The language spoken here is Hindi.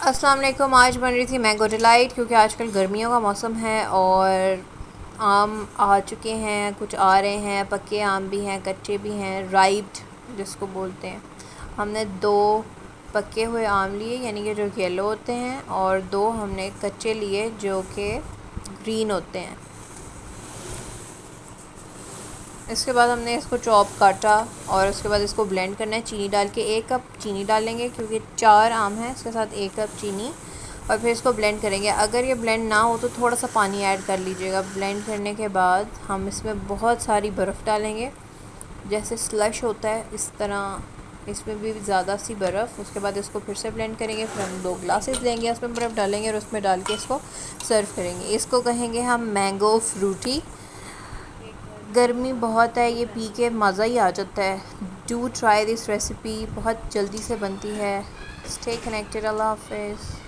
अस्सलाम वालेकुम। आज बन रही थी मैंगो डिलाइट क्योंकि आजकल गर्मियों का मौसम है और आम आ चुके हैं, कुछ आ रहे हैं, पके आम भी हैं, कच्चे भी हैं, राइप्ड जिसको बोलते हैं। हमने 2 पके हुए आम लिए यानी कि जो येलो होते हैं, और 2 हमने कच्चे लिए जो कि ग्रीन होते हैं। इसके बाद हमने इसको चॉप काटा और उसके बाद इसको ब्लेंड करना है चीनी डाल के। 1 कप चीनी डालेंगे क्योंकि 4 आम है, इसके साथ 1 कप चीनी। और फिर इसको ब्लेंड करेंगे। अगर ये ब्लेंड ना हो तो थोड़ा सा पानी ऐड कर लीजिएगा। ब्लेंड करने के बाद हम इसमें बहुत सारी बर्फ़ डालेंगे, जैसे स्लश होता है इस तरह इसमें भी ज़्यादा सी बर्फ़। उसके बाद इसको फिर से ब्लेंड करेंगे। फिर हम 2 ग्लासेस लेंगे, उसमें बर्फ़ डालेंगे और उसमें डाल के इसको सर्व करेंगे। इसको कहेंगे हम मैंगो फ्रूटी। गर्मी बहुत है, ये पी के मज़ा ही आ जाता है। डू ट्राई दिस रेसिपी, बहुत जल्दी से बनती है। Stay connected. अल्लाह हाफ़िज़।